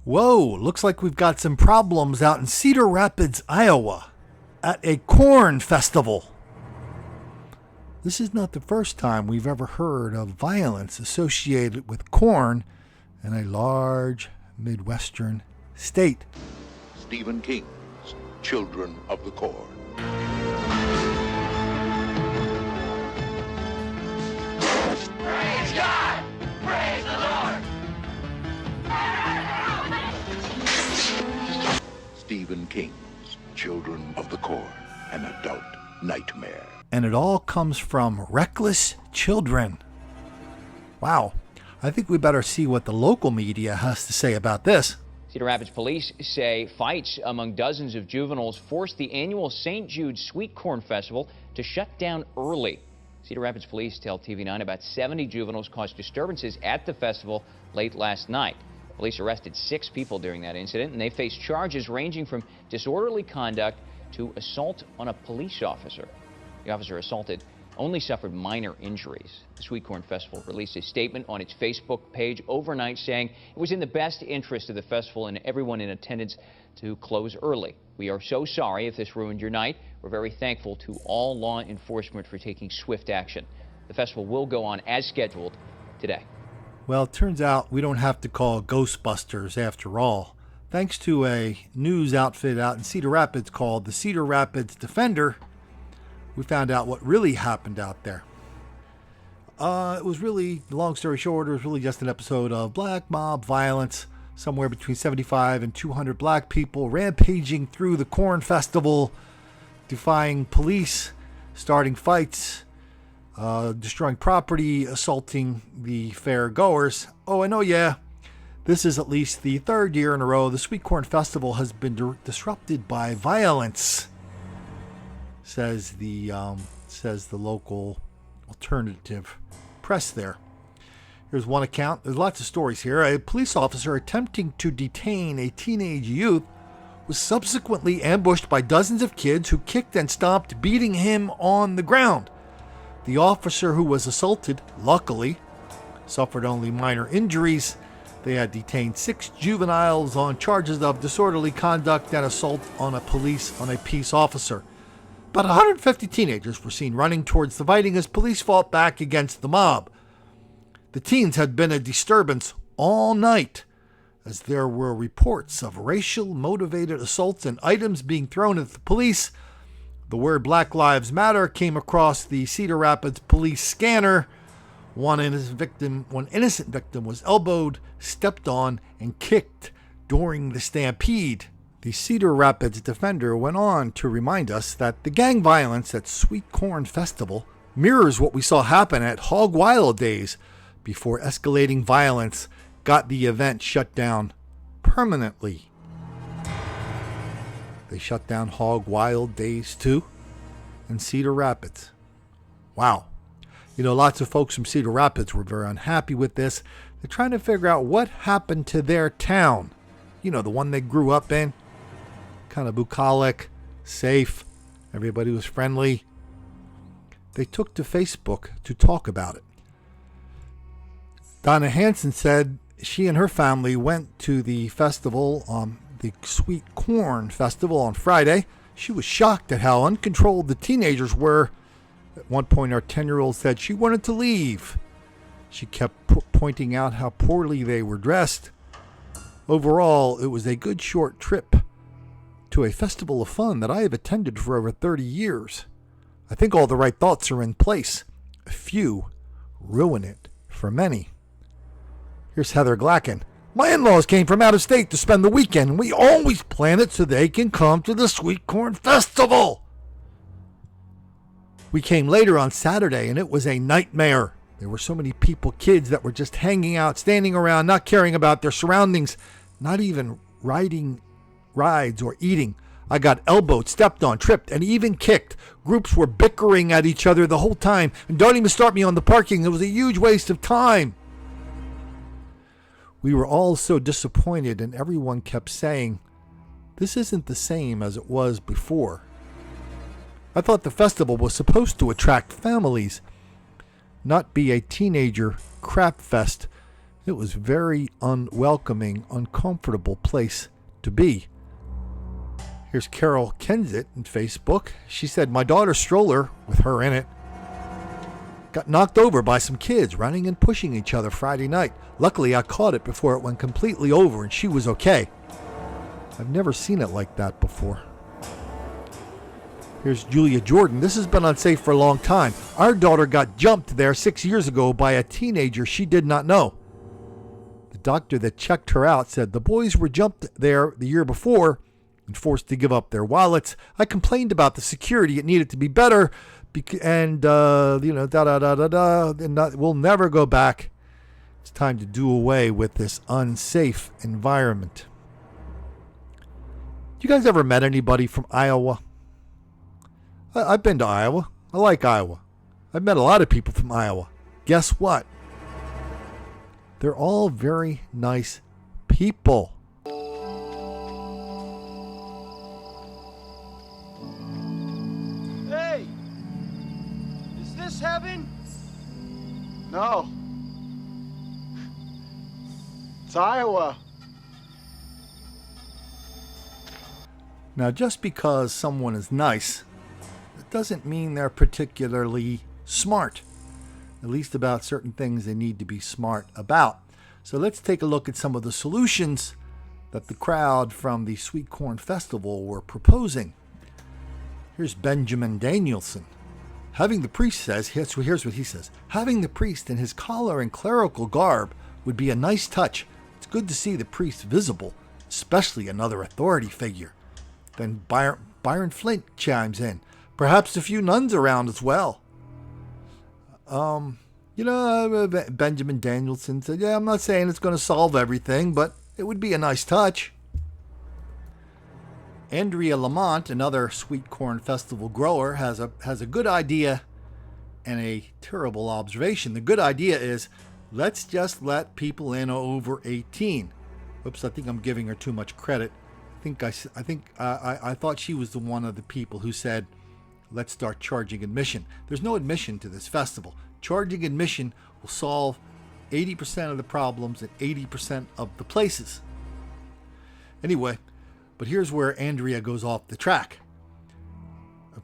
Whoa, looks like we've got some problems out in Cedar Rapids, Iowa, at a corn festival. This is not the first time we've ever heard of violence associated with corn in a large Midwestern state. Stephen King's Children of the Corn. Praise God! Praise the Lord! Stephen King's Children of the Corn, an adult nightmare. And it all comes from reckless children. Wow. I think we better see what the local media has to say about this. Cedar Rapids police say fights among dozens of juveniles forced the annual St. Jude Sweet Corn Festival to shut down early. Cedar Rapids police tell TV9 about 70 juveniles caused disturbances at the festival late last night. Police arrested 6 people during that incident, and they face charges ranging from disorderly conduct to assault on a police officer. The officer assaulted only suffered minor injuries. The Sweet Corn Festival released a statement on its Facebook page overnight saying it was in the best interest of the festival and everyone in attendance to close early. We are so sorry if this ruined your night. We're very thankful to all law enforcement for taking swift action. The festival will go on as scheduled today. Well, it turns out we don't have to call Ghostbusters after all. Thanks to a news outfit out in Cedar Rapids called the Cedar Rapids Defender, we found out what really happened out there. It was really, long story short, it was really just an episode of black mob violence. Somewhere between 75 and 200 black people rampaging through the corn festival, defying police, starting fights, destroying property, assaulting the fair goers. Oh, and yeah, this is at least the third year in a row the Sweet Corn Festival has been disrupted by violence, says the local alternative press there. Here's one account. There's lots of stories here. A police officer attempting to detain a teenage youth was subsequently ambushed by dozens of kids who kicked and stomped, beating him on the ground. The officer who was assaulted, luckily, suffered only minor injuries. They had detained 6 juveniles on charges of disorderly conduct and assault on a peace officer. About 150 teenagers were seen running towards the fighting as police fought back against the mob. The teens had been a disturbance all night, as there were reports of racial-motivated assaults and items being thrown at the police. The word Black Lives Matter came across the Cedar Rapids police scanner. One innocent victim was elbowed, stepped on, and kicked during the stampede. The Cedar Rapids Defender went on to remind us that the gang violence at Sweet Corn Festival mirrors what we saw happen at Hog Wild days before escalating violence got the event shut down permanently. They shut down Hog Wild days too in Cedar Rapids. Wow. Lots of folks from Cedar Rapids were very unhappy with this. They're trying to figure out what happened to their town. The one they grew up in. Kind of bucolic, safe, everybody was friendly. They took to Facebook to talk about it. Donna Hansen said she and her family went to the festival, the Sweet Corn Festival on Friday. She was shocked at how uncontrolled the teenagers were. At one point, our 10-year-old said she wanted to leave. She kept pointing out how poorly they were dressed. Overall, it was a good short trip to a festival of fun that I have attended for over 30 years. I think all the right thoughts are in place. A few ruin it for many. Here's Heather Glacken. My in-laws came from out of state to spend the weekend, and we always plan it so they can come to the Sweet Corn Festival. We came later on Saturday, and it was a nightmare. There were so many people, kids, that were just hanging out, standing around, not caring about their surroundings, not even riding rides or eating. I got elbowed, stepped on, tripped, and even kicked. Groups were bickering at each other the whole time, and don't even start me on the parking. It was a huge waste of time. We were all so disappointed, and everyone kept saying, this isn't the same as it was before. I thought the festival was supposed to attract families, not be a teenager crap fest It was very unwelcoming, uncomfortable place to be. Here's Carol Kensit on Facebook. She said, my daughter's stroller, with her in it, got knocked over by some kids running and pushing each other Friday night. Luckily, I caught it before it went completely over and she was okay. I've never seen it like that before. Here's Julia Jordan. This has been unsafe for a long time. Our daughter got jumped there 6 years ago by a teenager she did not know. The doctor that checked her out said the boys were jumped there the year before and forced to give up their wallets. I complained about the security. It needed to be better. And, we'll never go back. It's time to do away with this unsafe environment. You guys ever met anybody from Iowa? I've been to Iowa. I like Iowa. I've met a lot of people from Iowa. Guess what? They're all very nice people. Hey! Is this heaven? No. It's Iowa. Now, just because someone is nice, it doesn't mean they're particularly smart. At least about certain things they need to be smart about. So let's take a look at some of the solutions that the crowd from the Sweet Corn Festival were proposing. Here's Benjamin Danielson. Having the priest here's what he says. Having the priest in his collar and clerical garb would be a nice touch. It's good to see the priest visible, especially another authority figure. Then Byron Flint chimes in. Perhaps a few nuns around as well. Benjamin Danielson said, yeah, I'm not saying it's going to solve everything, but it would be a nice touch. Andrea Lamont, another Sweet Corn Festival grower, has a good idea and a terrible observation. The good idea is, let's just let people in over 18. Whoops, I think I'm giving her too much credit. I thought she was the one of the people who said, let's start charging admission. There's no admission to this festival. Charging admission will solve 80% of the problems at 80% of the places. Anyway, but here's where Andrea goes off the track.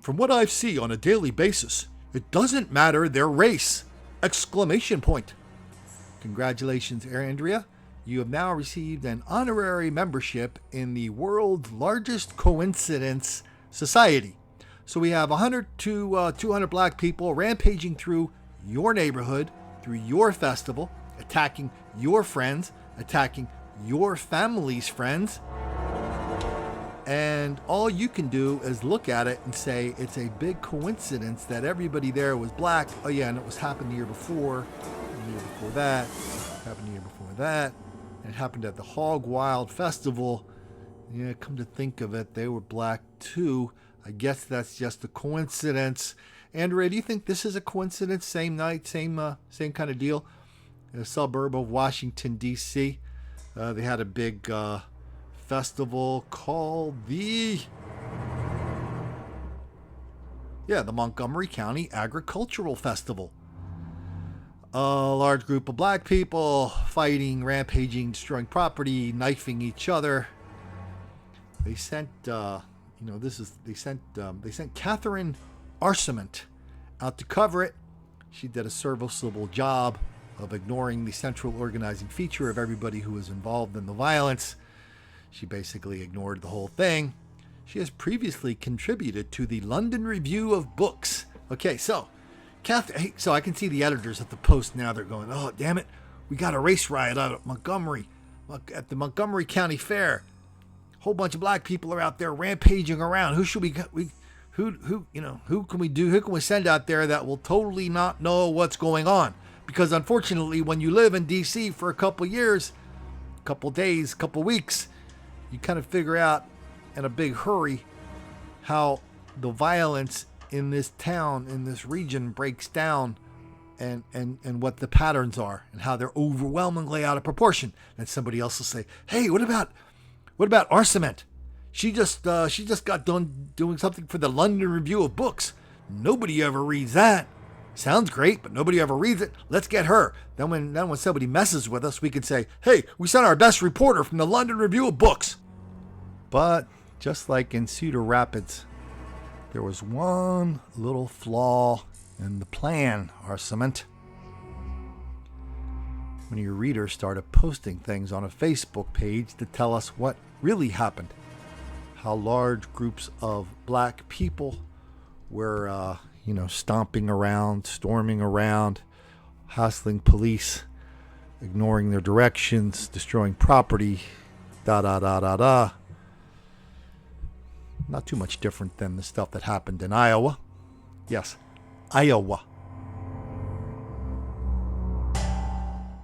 From what I see on a daily basis, it doesn't matter their race! Exclamation point. Congratulations, Andrea. You have now received an honorary membership in the world's largest coincidence society. So we have 100 to 200 black people rampaging through your neighborhood, through your festival, attacking your friends, attacking your family's friends. And all you can do is look at it and say it's a big coincidence that everybody there was black. Oh yeah, and it was happened the year before, the year before that, happened the year before that. It happened at the Hog Wild Festival. Yeah, come to think of it, they were black too. I guess that's just a coincidence. Andrea, do you think this is a coincidence? Same night, same kind of deal? In a suburb of Washington, D.C. They had a big festival called the Montgomery County Agricultural Festival. A large group of black people fighting, rampaging, destroying property, knifing each other. They sent, they sent Catherine Arcement out to cover it. She did a serviceable job of ignoring the central organizing feature of everybody who was involved in the violence. She basically ignored the whole thing. She has previously contributed to the London Review of Books. Okay, so so I can see the editors at the Post now. They're going, oh, damn it. We got a race riot out at the Montgomery County Fair. A whole bunch of black people are out there rampaging around. Who should who can we send out there that will totally not know what's going on? Because unfortunately, when you live in D.C. for a couple years, a couple days, a couple weeks, you kind of figure out in a big hurry how the violence in this town, in this region, breaks down and what the patterns are and how they're overwhelmingly out of proportion. And somebody else will say, hey, what about Arcement? She just got done doing something for the London Review of Books. Nobody ever reads that. Sounds great, but nobody ever reads it. Let's get her. Then when somebody messes with us, we can say, hey, we sent our best reporter from the London Review of Books. But just like in Cedar Rapids, there was one little flaw in the plan, Arcement. When your readers started posting things on a Facebook page to tell us what really happened. How large groups of black people were, stomping around, storming around, hassling police, ignoring their directions, destroying property, Not too much different than the stuff that happened in Iowa. Yes, Iowa.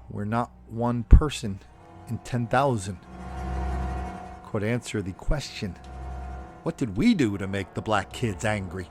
We're not one person in 10,000 could answer the question, what did we do to make the black kids angry?